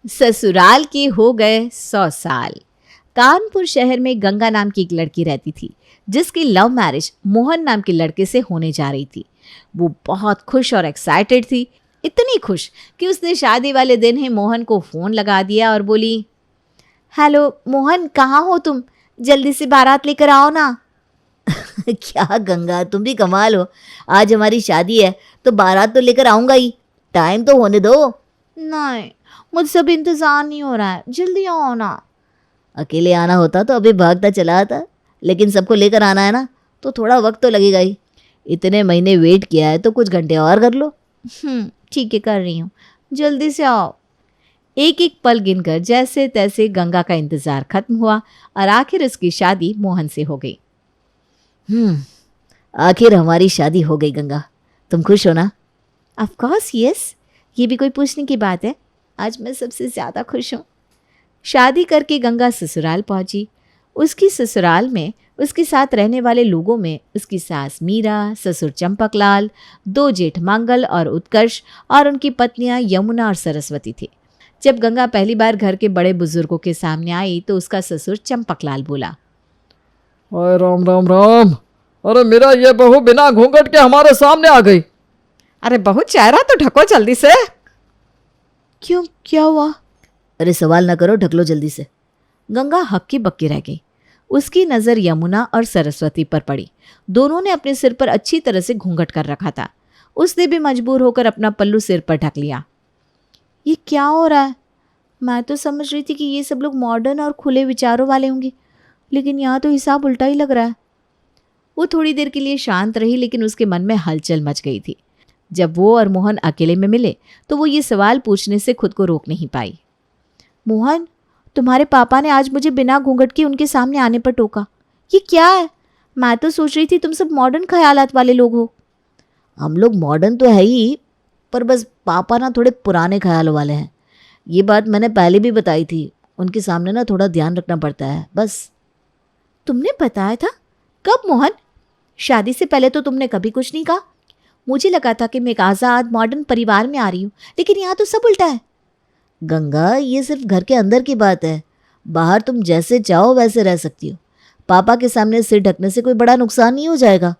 ससुराल के हो गए 100 साल। कानपुर शहर में गंगा नाम की एक लड़की रहती थी जिसकी लव मैरिज मोहन नाम के लड़के से होने जा रही थी। वो बहुत खुश और एक्साइटेड थी, इतनी खुश कि उसने शादी वाले दिन ही मोहन को फ़ोन लगा दिया और बोली, हेलो मोहन, कहाँ हो तुम? जल्दी से बारात लेकर आओ ना। क्या गंगा, तुम भी कमाल हो। आज हमारी शादी है तो बारात तो लेकर आऊंगा ही, टाइम तो होने दो। नहीं, मुझसे अब इंतज़ार नहीं हो रहा है, जल्दी आओ ना। अकेले आना होता तो अभी भागता चला आता, लेकिन सबको लेकर आना है ना, तो थोड़ा वक्त तो लगेगा ही। इतने महीने वेट किया है तो कुछ घंटे और कर लो। ठीक है, कर रही हूँ, जल्दी से आओ। एक एक पल गिनकर जैसे तैसे गंगा का इंतज़ार खत्म हुआ और आखिर उसकी शादी मोहन से हो गई। आखिर हमारी शादी हो गई गंगा, तुम खुश हो ना? ऑफ कोर्स यस, ये भी कोई पूछने की बात है? आज मैं सबसे ज़्यादा खुश हूँ। शादी करके गंगा ससुराल पहुंची। उसकी ससुराल में उसके साथ रहने वाले लोगों में उसकी सास मीरा, ससुर चंपकलाल, 2 जेठ मंगल और उत्कर्ष और उनकी पत्नियां यमुना और सरस्वती थी। जब गंगा पहली बार घर के बड़े बुजुर्गों के सामने आई तो उसका ससुर चंपकलाल बोला, अरे राम राम राम, अरे मेरा ये बहू बिना घूंघट के हमारे सामने आ गई। अरे बहू, चेहरा तो ढको जल्दी से। क्यों, क्या हुआ? अरे सवाल ना करो, ढक लो जल्दी से। गंगा हक्की बक्की रह गई। उसकी नज़र यमुना और सरस्वती पर पड़ी। दोनों ने अपने सिर पर अच्छी तरह से घूंघट कर रखा था। उसने भी मजबूर होकर अपना पल्लू सिर पर ढक लिया। ये क्या हो रहा है? मैं तो समझ रही थी कि ये सब लोग मॉडर्न और खुले विचारों वाले होंगे, लेकिन यहाँ तो हिसाब उल्टा ही लग रहा है। वो थोड़ी देर के लिए शांत रही, लेकिन उसके मन में हलचल मच गई थी। जब वो और मोहन अकेले में मिले तो वो ये सवाल पूछने से खुद को रोक नहीं पाई। मोहन, तुम्हारे पापा ने आज मुझे बिना घूंघट के उनके सामने आने पर टोका। ये क्या है? मैं तो सोच रही थी तुम सब मॉडर्न ख्यालात वाले लोग हो। हम लोग मॉडर्न तो है ही, पर बस पापा ना थोड़े पुराने ख्यालों वाले हैं। ये बात मैंने पहले भी बताई थी, उनके सामने ना थोड़ा ध्यान रखना पड़ता है बस। तुमने बताया था? कब मोहन? शादी से पहले तो तुमने कभी कुछ नहीं कहा। मुझे लगा था कि मैं एक आज़ाद मॉडर्न परिवार में आ रही हूँ, लेकिन यहाँ तो सब उल्टा है। गंगा, ये सिर्फ घर के अंदर की बात है, बाहर तुम जैसे चाहो वैसे रह सकती हो। पापा के सामने सिर ढकने से कोई बड़ा नुकसान नहीं हो जाएगा।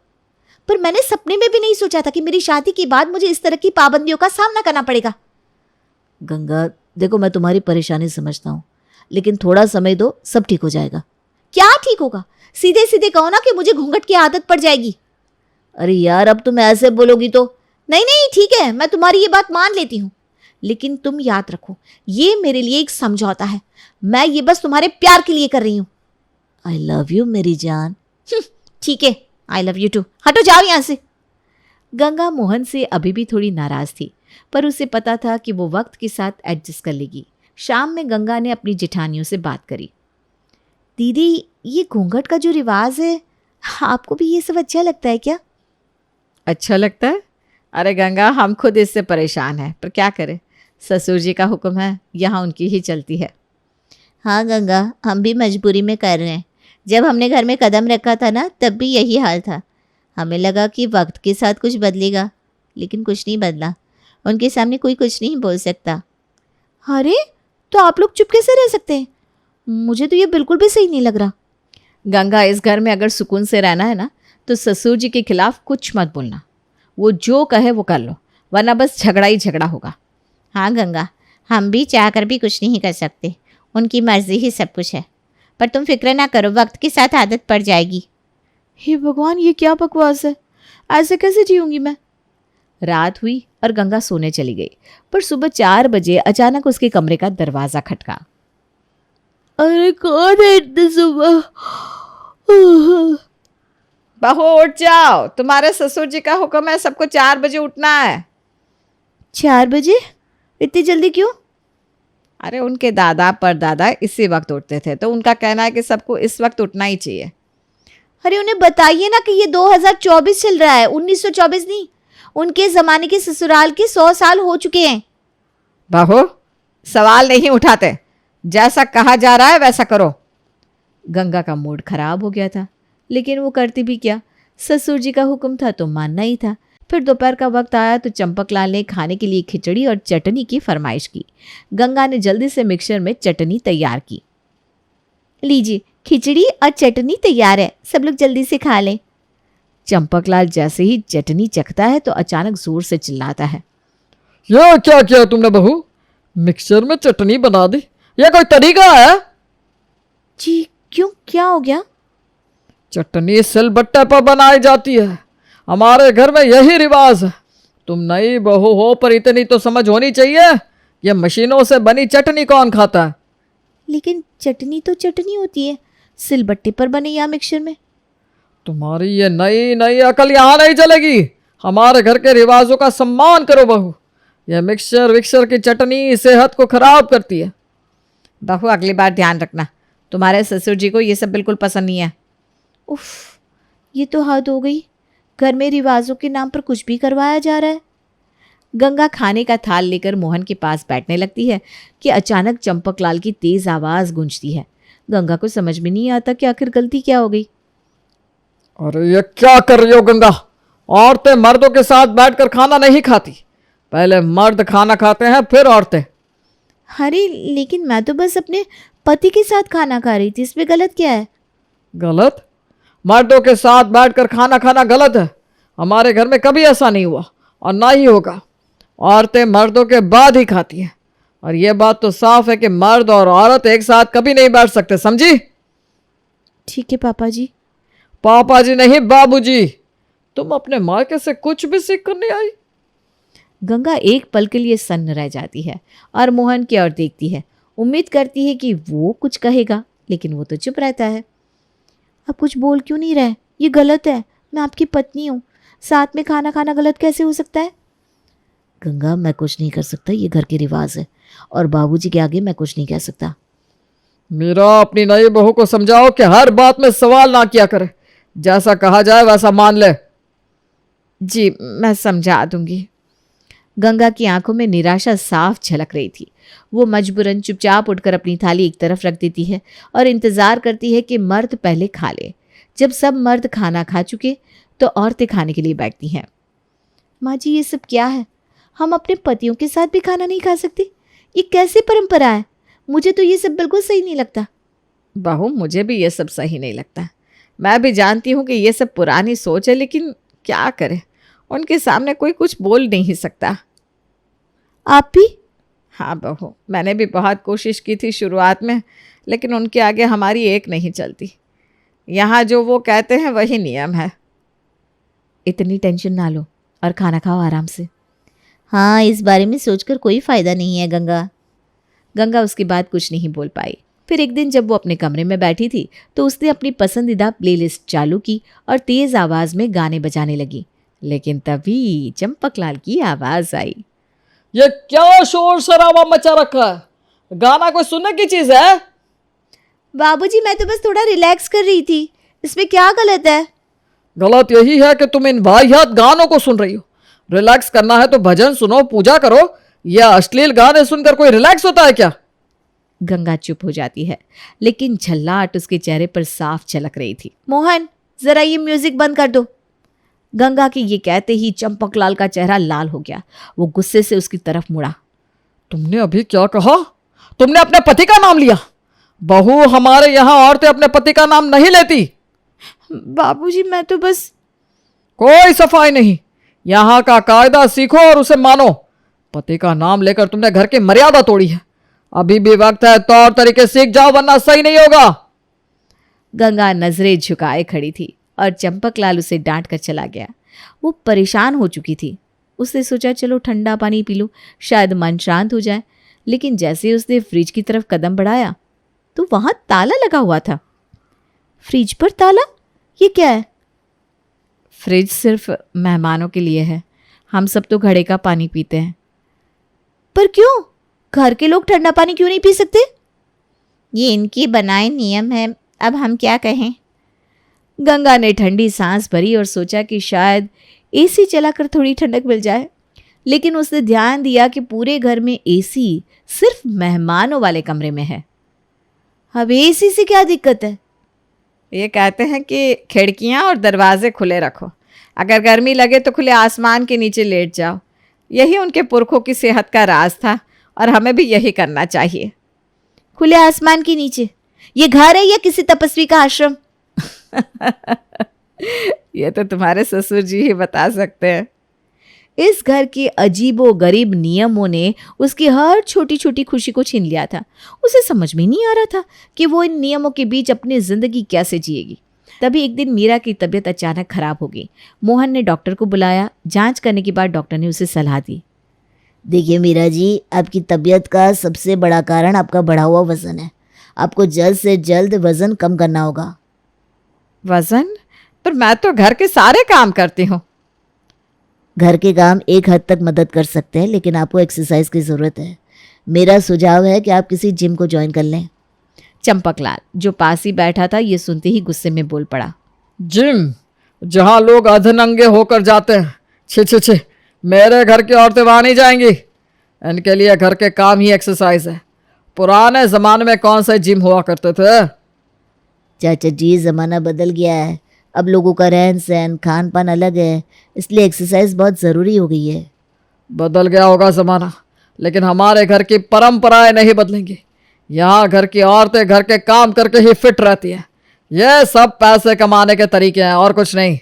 पर मैंने सपने में भी नहीं सोचा था कि मेरी शादी के बाद मुझे इस तरह की पाबंदियों का सामना करना पड़ेगा। गंगा देखो, मैं तुम्हारी परेशानी समझता हूँ, लेकिन थोड़ा समय दो, सब ठीक हो जाएगा। क्या ठीक होगा? सीधे सीधे कहो ना कि मुझे घूंघट की आदत पड़ जाएगी। अरे यार, अब तुम ऐसे बोलोगी तो। नहीं नहीं, ठीक है, मैं तुम्हारी ये बात मान लेती हूँ, लेकिन तुम याद रखो, ये मेरे लिए एक समझौता है। मैं ये बस तुम्हारे प्यार के लिए कर रही हूँ। आई लव यू मेरी जान। ठीक है, आई लव यू टू। हटो, जाओ यहाँ से। गंगा मोहन से अभी भी थोड़ी नाराज थी, पर उसे पता था कि वो वक्त के साथ एडजस्ट कर लेगी। शाम में गंगा ने अपनी जेठानियों से बात करी। दीदी, ये घूंघट का जो रिवाज है, आपको भी ये सब अच्छा लगता है क्या? अच्छा लगता है? अरे गंगा, हम खुद इससे परेशान हैं, पर क्या करें, ससुर जी का हुक्म है, यहाँ उनकी ही चलती है। हाँ गंगा, हम भी मजबूरी में कर रहे हैं। जब हमने घर में कदम रखा था ना, तब भी यही हाल था। हमें लगा कि वक्त के साथ कुछ बदलेगा, लेकिन कुछ नहीं बदला। उनके सामने कोई कुछ नहीं बोल सकता। अरे, तो आप लोग चुप कैसे रह सकते हैं? मुझे तो ये बिल्कुल भी सही नहीं लग रहा। गंगा, इस घर में अगर सुकून से रहना है ना, तो ससुर जी के खिलाफ कुछ मत बोलना। वो जो कहे वो कर लो, वरना बस झगड़ा ही झगड़ा होगा। हाँ गंगा, हम भी चाह कर भी कुछ नहीं कर सकते, उनकी मर्जी ही सब कुछ है। पर तुम फिक्र ना करो, वक्त के साथ आदत पड़ जाएगी। हे भगवान, ये क्या बकवास है? ऐसे कैसे जीऊंगी मैं? रात हुई और गंगा सोने चली गई, पर सुबह 4 बजे अचानक उसके कमरे का दरवाज़ा खटका। अरे कौन है इतनी सुबह? बहू उठ जाओ, तुम्हारे ससुर जी का हुक्म है, सबको 4 बजे उठना है। 4 बजे? इतनी जल्दी क्यों? अरे उनके दादा परदादा इसी वक्त उठते थे, तो उनका कहना है कि सबको इस वक्त उठना ही चाहिए। अरे उन्हें बताइए ना कि ये 2024 चल रहा है, 1924 नहीं। उनके ज़माने के ससुराल के 100 साल हो चुके हैं। बहू, सवाल नहीं उठाते, जैसा कहा जा रहा है वैसा करो। गंगा का मूड खराब हो गया था, लेकिन वो करती भी क्या? ससुर जी का हुक्म था तो मानना ही था। फिर दोपहर का वक्त आया तो चंपकलाल ने खाने के लिए खिचड़ी और चटनी की फरमाइश की। गंगा ने जल्दी से मिक्सर में चटनी तैयार की। लीजिए, खिचड़ी और चटनी तैयार है, सब लोग जल्दी से खा लें। चंपकलाल जैसे ही चटनी चखता है तो अचानक जोर से चिल्लाता है। ये क्या किया तुमने बहू? मिक्सचर में चटनी बना दी? ये कोई तरीका है? जी क्यों, क्या हो गया? चटनी सिलबट्टे पर बनाई जाती है, हमारे घर में यही रिवाज है। तुम नई बहू हो पर इतनी तो समझ होनी चाहिए, ये मशीनों से बनी चटनी कौन खाता है? लेकिन चटनी तो चटनी होती है, सिलबट्टे पर बने या मिक्सर में। तुम्हारी ये नई नई अकल यहाँ नहीं चलेगी। हमारे घर के रिवाजों का सम्मान करो बहू। यह मिक्सचर विक्सर की चटनी सेहत को खराब करती है। बहू अगली बार ध्यान रखना, तुम्हारे ससुर जी को ये सब बिल्कुल पसंद नहीं है। उफ, ये तो हद हो गई, घर में रिवाजों के नाम पर कुछ भी करवाया जा रहा है। गंगा खाने का थाल लेकर मोहन के पास बैठने लगती है कि अचानक चंपकलाल की तेज आवाज गूंजती है। गंगा को समझ में नहीं आता कि आखिर गलती क्या हो गई। अरे ये क्या कर रही हो गंगा? औरतें मर्दों के साथ बैठकर खाना नहीं खाती, पहले मर्द खाना खाते हैं फिर औरतें। अरे लेकिन मैं तो बस अपने पति के साथ खाना खा रही थी, इसमें गलत क्या है? गलत? मर्दों के साथ बैठकर खाना खाना गलत है? हमारे घर में कभी ऐसा नहीं हुआ और ना ही होगा। औरतें मर्दों के बाद ही खाती हैं, और यह बात तो साफ है कि मर्द और औरत एक साथ कभी नहीं बैठ सकते, समझी? ठीक है पापा जी। पापा जी नहीं, बाबूजी। तुम अपने मायके से कुछ भी सीख कर नहीं आई। गंगा एक पल के लिए सन्न रह जाती है और मोहन की ओर देखती है। उम्मीद करती है कि वो कुछ कहेगा, लेकिन वो तो चुप रहता है। अब कुछ बोल क्यों नहीं रहे? ये गलत है, मैं आपकी पत्नी हूँ, साथ में खाना खाना गलत कैसे हो सकता है? गंगा, मैं कुछ नहीं कर सकता, ये घर के रिवाज है और बाबूजी के आगे मैं कुछ नहीं कह सकता। मीरा, अपनी नई बहू को समझाओ कि हर बात में सवाल ना किया करे, जैसा कहा जाए वैसा मान ले। जी मैं समझा दूंगी। गंगा की आंखों में निराशा साफ झलक रही थी। वो मजबूरन चुपचाप उठकर अपनी थाली एक तरफ रख देती है और इंतजार करती है कि मर्द पहले खा ले। जब सब मर्द खाना खा चुके तो औरतें खाने के लिए बैठती हैं। माँ जी, ये सब क्या है? हम अपने पतियों के साथ भी खाना नहीं खा सकते? ये कैसी परंपरा है? मुझे तो ये सब बिल्कुल सही नहीं लगता। बहू, मुझे भी ये सब सही नहीं लगता। मैं भी जानती हूँ कि ये सब पुरानी सोच है, लेकिन क्या करें, उनके सामने कोई कुछ बोल नहीं सकता। आप भी? हाँ बहू, मैंने भी बहुत कोशिश की थी शुरुआत में, लेकिन उनके आगे हमारी एक नहीं चलती। यहाँ जो वो कहते हैं वही नियम है। इतनी टेंशन ना लो और खाना खाओ आराम से। हाँ, इस बारे में सोचकर कोई फायदा नहीं है गंगा। गंगा उसके बाद कुछ नहीं बोल पाई। फिर एक दिन जब वो अपने कमरे में बैठी थी तो उसने अपनी पसंदीदा प्लेलिस्ट चालू की और तेज आवाज में गाने बजाने लगी। लेकिन तभी चंपकलाल की आवाज आई। ये क्या शोर शराबा मचा रखा है? गाना कोई सुनने की चीज है? बाबूजी, मैं तो बस थोड़ा रिलैक्स कर रही थी, इसमें क्या गलत है? गलत यही है कि तुम इन वाहियात गानों को सुन रही हो। रिलैक्स करना है तो भजन सुनो, पूजा करो। यह अश्लील गाने सुनकर कोई रिलैक्स होता है क्या? गंगा चुप हो जाती है, लेकिन झल्लाहट उसके चेहरे पर साफ झलक रही थी। मोहन, जरा ये म्यूजिक बंद कर दो। गंगा के ये कहते ही चंपकलाल का चेहरा लाल हो गया। वो गुस्से से उसकी तरफ मुड़ा। तुमने अभी क्या कहा? तुमने अपने पति का नाम लिया? बहू, हमारे यहाँ औरतें अपने पति का नाम नहीं लेती। बाबूजी, मैं तो बस। कोई सफाई नहीं, यहाँ का कायदा सीखो और उसे मानो। पति का नाम लेकर तुमने घर की मर्यादा तोड़ी है। अभी भी वक्त है, तौर तरीके सीख जाओ वरना सही नहीं होगा। गंगा नजरें झुकाए खड़ी थी और चंपकलाल उसे डांट कर चला गया। वो परेशान हो चुकी थी। उसने सोचा चलो ठंडा पानी पी लूं, शायद मन शांत हो जाए। लेकिन जैसे उसने फ्रिज की तरफ कदम बढ़ाया तो वहां ताला लगा हुआ था। फ्रिज पर ताला? ये क्या है? फ्रिज सिर्फ मेहमानों के लिए है, हम सब तो घड़े का पानी पीते हैं। पर क्यों? घर के लोग ठंडा पानी क्यों नहीं पी सकते? ये इनके बनाए नियम है, अब हम क्या कहें। गंगा ने ठंडी सांस भरी और सोचा कि शायद एसी चलाकर थोड़ी ठंडक मिल जाए। लेकिन उसने ध्यान दिया कि पूरे घर में एसी सिर्फ मेहमानों वाले कमरे में है। अब एसी से क्या दिक्कत है? ये कहते हैं कि खिड़कियां और दरवाजे खुले रखो, अगर गर्मी लगे तो खुले आसमान के नीचे लेट जाओ। यही उनके पुरखों की सेहत का राज था और हमें भी यही करना चाहिए। खुले आसमान के नीचे? ये घर है या किसी तपस्वी का आश्रम? ये तो तुम्हारे ससुर जी ही बता सकते हैं। इस घर के अजीबो गरीब नियमों ने उसकी हर छोटी छोटी खुशी को छीन लिया था। उसे समझ में नहीं आ रहा था कि वो इन नियमों के बीच अपनी जिंदगी कैसे जिएगी। तभी एक दिन मीरा की तबीयत अचानक खराब हो गई। मोहन ने डॉक्टर को बुलाया। जांच करने के बाद डॉक्टर ने उसे सलाह दी। देखिए मीरा जी, आपकी तबीयत का सबसे बड़ा कारण आपका बढ़ा हुआ वजन है। आपको जल्द से जल्द वजन कम करना होगा। वजन? पर मैं तो घर के सारे काम करती हूँ। घर के काम एक हद तक मदद कर सकते हैं, लेकिन आपको एक्सरसाइज की ज़रूरत है। मेरा सुझाव है कि आप किसी जिम को ज्वाइन कर लें। चंपकलाल जो पास ही बैठा था ये सुनते ही गुस्से में बोल पड़ा। जिम जहाँ लोग अधनंगे होकर जाते हैं, छे छे छे, मेरे घर की औरतें वहाँ नहीं जाएंगी। इनके लिए घर के काम ही एक्सरसाइज है। पुराने ज़माने में कौन से जिम हुआ करते थे? चाचा जी, ज़माना बदल गया है। अब लोगों का रहन सहन खान पान अलग है, इसलिए एक्सरसाइज बहुत ज़रूरी हो गई है। बदल गया होगा ज़माना, लेकिन हमारे घर की परंपराएं नहीं बदलेंगी। यहाँ घर की औरतें घर के काम करके ही फिट रहती है। ये सब पैसे कमाने के तरीके हैं और कुछ नहीं।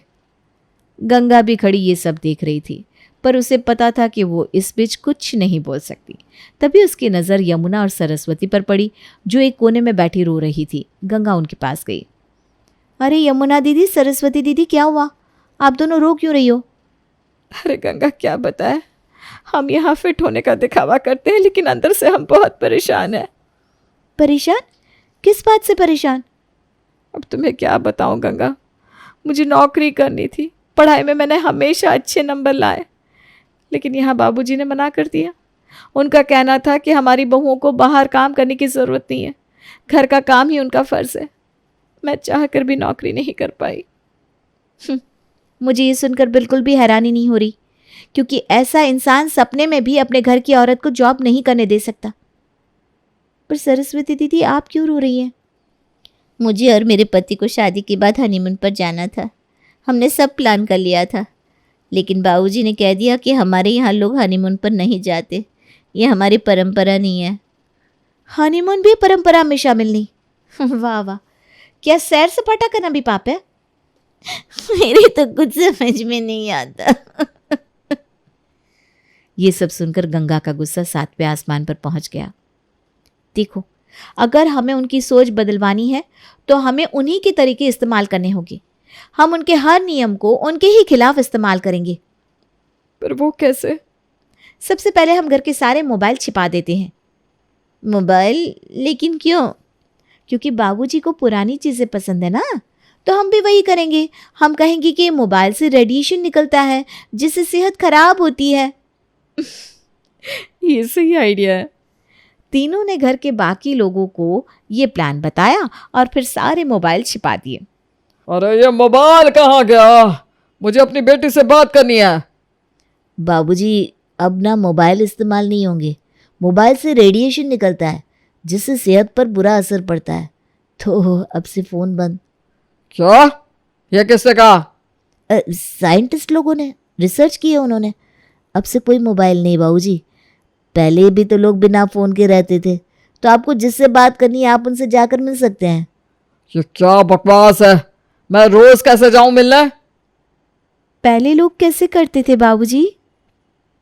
गंगा भी खड़ी ये सब देख रही थी, पर उसे पता था कि वो इस बीच कुछ नहीं बोल सकती। तभी उसकी नज़र यमुना और सरस्वती पर पड़ी, जो एक कोने में बैठी रो रही थी। गंगा उनके पास गई। अरे यमुना दीदी, सरस्वती दीदी, क्या हुआ? आप दोनों रो क्यों रही हो? अरे गंगा, क्या बताएं, हम यहाँ फिट होने का दिखावा करते हैं, लेकिन अंदर से हम बहुत परेशान हैं। परेशान? किस बात से परेशान? अब तुम्हें क्या बताऊं गंगा, मुझे नौकरी करनी थी। पढ़ाई में मैंने हमेशा अच्छे नंबर लाए, लेकिन यहाँ बाबूजी ने मना कर दिया। उनका कहना था कि हमारी बहुओं को बाहर काम करने की ज़रूरत नहीं है, घर का काम ही उनका फ़र्ज़ है। मैं चाह कर भी नौकरी नहीं कर पाई। मुझे ये सुनकर बिल्कुल भी हैरानी नहीं हो रही, क्योंकि ऐसा इंसान सपने में भी अपने घर की औरत को जॉब नहीं करने दे सकता। पर सरस्वती दीदी, आप क्यों रो रही हैं? मुझे और मेरे पति को शादी के बाद हनीमून पर जाना था। हमने सब प्लान कर लिया था, लेकिन बाबूजी ने कह दिया कि हमारे यहाँ लोग हनीमून पर नहीं जाते, ये हमारी परंपरा नहीं है। हनीमून भी परंपरा में शामिल नहीं? वाह वाह, क्या सैर सपाटा करना भी पाप है? मेरे तो कुछ समझ में नहीं आता। ये सब सुनकर गंगा का गुस्सा 7वें आसमान पर पहुंच गया। देखो, अगर हमें उनकी सोच बदलवानी है तो हमें उन्हीं के तरीके इस्तेमाल करने होंगे। हम उनके हर नियम को उनके ही खिलाफ इस्तेमाल करेंगे। पर वो कैसे? सबसे पहले हम घर के सारे मोबाइल छिपा देते हैं। मोबाइल? लेकिन क्यों? क्योंकि बाबूजी को पुरानी चीज़ें पसंद है ना, तो हम भी वही करेंगे। हम कहेंगे कि मोबाइल से रेडिएशन निकलता है जिससे सेहत खराब होती है। ये सही आइडिया है। तीनों ने घर के बाकी लोगों को ये प्लान बताया और फिर सारे मोबाइल छिपा दिए। अरे ये मोबाइल कहाँ गया? मुझे अपनी बेटी से बात करनी है। बाबूजी, अब ना मोबाइल इस्तेमाल नहीं होंगे। मोबाइल से रेडिएशन निकलता है जिससे सेहत पर बुरा असर पड़ता है, तो अब से फ़ोन बंद। क्या? ये किसने कहा? साइंटिस्ट लोगों ने रिसर्च की है उन्होंने। अब से कोई मोबाइल नहीं बाबूजी। पहले भी तो लोग बिना फ़ोन के रहते थे, तो आपको जिससे बात करनी है आप उनसे जाकर मिल सकते हैं। ये क्या बकवास है? मैं रोज कैसे जाऊं मिलने? पहले लोग कैसे करते थे बाबूजी?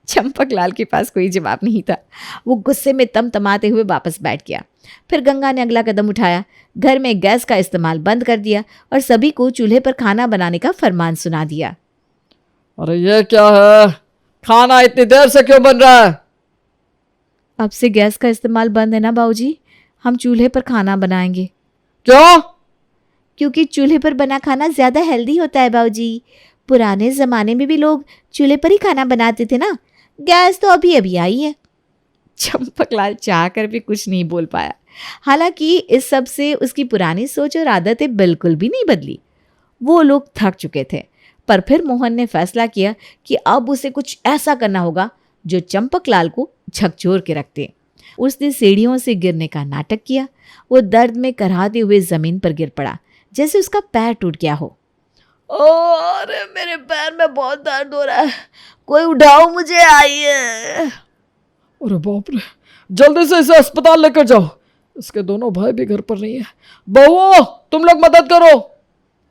चंपकलाल के पास कोई जवाब नहीं था। वो गुस्से में तमतमाते हुए वापस बैठ गया। फिर गंगा ने अगला कदम उठाया। घर में गैस का इस्तेमाल बंद कर दिया और सभी को चूल्हे पर खाना बनाने का फरमान सुना दिया। अरे ये क्या है? खाना इतनी देर से क्यों बन रहा है? अब से गैस का इस्तेमाल बंद है ना बाबूजी, हम चूल्हे पर खाना बनाएंगे। क्यों? क्योंकि चूल्हे पर बना खाना ज़्यादा हेल्दी होता है बाबूजी। पुराने ज़माने में भी लोग चूल्हे पर ही खाना बनाते थे ना, गैस तो अभी अभी आई है। चंपकलाल चाह कर भी कुछ नहीं बोल पाया। हालांकि इस सब से उसकी पुरानी सोच और आदतें बिल्कुल भी नहीं बदली। वो लोग थक चुके थे, पर फिर मोहन ने फैसला किया कि अब उसे कुछ ऐसा करना होगा जो चंपकलाल को झकझोर के रख दे। उसने सीढ़ियों से गिरने का नाटक किया। वो दर्द में कराहते हुए ज़मीन पर गिर पड़ा, जैसे उसका पैर टूट गया हो। अरे मेरे पैर में बहुत दर्द हो रहा है, कोई उठाओ मुझे, आइए। अरे बाप रे, जल्दी से इसे अस्पताल लेकर जाओ। इसके दोनों भाई भी घर पर नहीं है। बहू, तुम लोग मदद करो।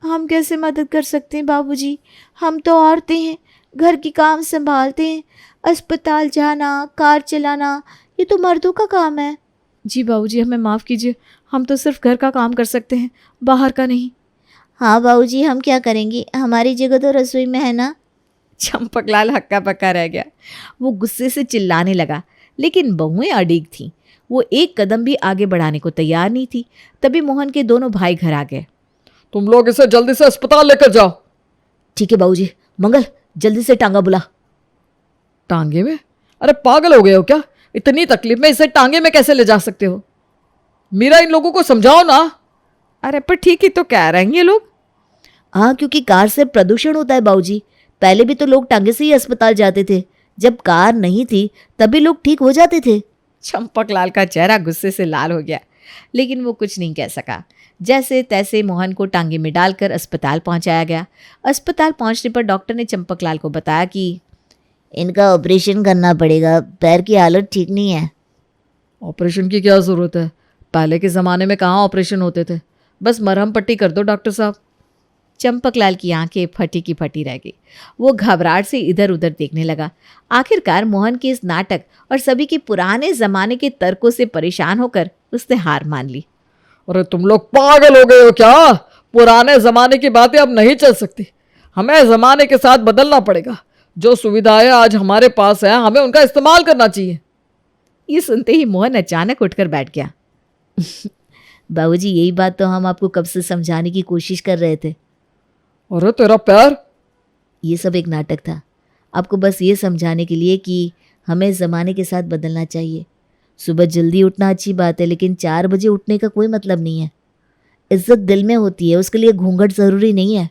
हम कैसे मदद कर सकते हैं बाबूजी, हम तो औरतें हैं, घर की काम संभालते हैं। अस्पताल जाना, कार चलाना, ये तो मर्दों का काम है। जी बाबूजी, हमें माफ़ कीजिए, हम तो सिर्फ घर का काम कर सकते हैं, बाहर का नहीं। हाँ बाबूजी, हम क्या करेंगे, हमारी जगह तो रसोई में है ना। चंपकलाल हक्का पक्का रह गया। वो गुस्से से चिल्लाने लगा, लेकिन बहुएं अड़िग थीं। वो एक कदम भी आगे बढ़ाने को तैयार नहीं थी। तभी मोहन के दोनों भाई घर आ गए। तुम लोग इसे जल्दी से अस्पताल लेकर जाओ। ठीक है बाबूजी। मंगल, जल्दी से टांगा बुला। टांगे में? अरे पागल हो गए हो क्या? इतनी तकलीफ में इसे टांगे में कैसे ले जा सकते हो? मीरा, इन लोगों को समझाओ ना। अरे पर ठीक ही तो कह रहे हैं ये लोग। हाँ, क्योंकि कार से प्रदूषण होता है बाबूजी। पहले भी तो लोग टांगे से ही अस्पताल जाते थे, जब कार नहीं थी तभी लोग ठीक हो जाते थे। चंपकलाल का चेहरा गुस्से से लाल हो गया, लेकिन वो कुछ नहीं कह सका। जैसे तैसे मोहन को टांगे में डालकर अस्पताल पहुंचाया गया। अस्पताल पहुंचने पर डॉक्टर ने चंपकलाल को बताया कि इनका ऑपरेशन करना पड़ेगा, पैर की हालत ठीक नहीं है। ऑपरेशन की क्या ज़रूरत है? पहले के ज़माने में कहाँ ऑपरेशन होते थे? बस मरहम पट्टी कर दो डॉक्टर साहब। चंपकलाल की आंखें फटी की फटी रह गई। वो घबराहट से इधर उधर देखने लगा। आखिरकार मोहन के इस नाटक और सभी के पुराने जमाने के तर्कों से परेशान होकर उसने हार मान ली। अरे तुम लोग पागल हो गए हो क्या? पुराने ज़माने की बातें अब नहीं चल सकती। हमें ज़माने के साथ बदलना पड़ेगा। जो सुविधाएं आज हमारे पास हैं, हमें उनका इस्तेमाल करना चाहिए। ये सुनते ही मोहन अचानक उठकर बैठ गया। बाबूजी, यही बात तो हम आपको कब से समझाने की कोशिश कर रहे थे। अरे तेरा पैर? ये सब एक नाटक था, आपको बस ये समझाने के लिए कि हमें ज़माने के साथ बदलना चाहिए। सुबह जल्दी उठना अच्छी बात है, लेकिन 4 बजे उठने का कोई मतलब नहीं है। इज्जत दिल में होती है, उसके लिए घूंघट ज़रूरी नहीं है।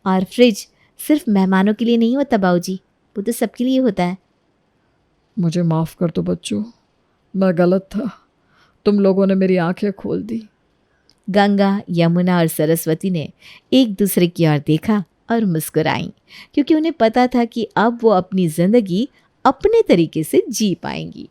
और फ्रिज सिर्फ मेहमानों के लिए नहीं होता बाबूजी, वो तो सबके लिए होता है। मुझे माफ़ कर दो बच्चों, मैं गलत था। तुम लोगों ने मेरी आंखें खोल दी। गंगा, यमुना और सरस्वती ने एक दूसरे की ओर देखा और मुस्कुराईं, क्योंकि उन्हें पता था कि अब वो अपनी जिंदगी अपने तरीके से जी पाएंगी।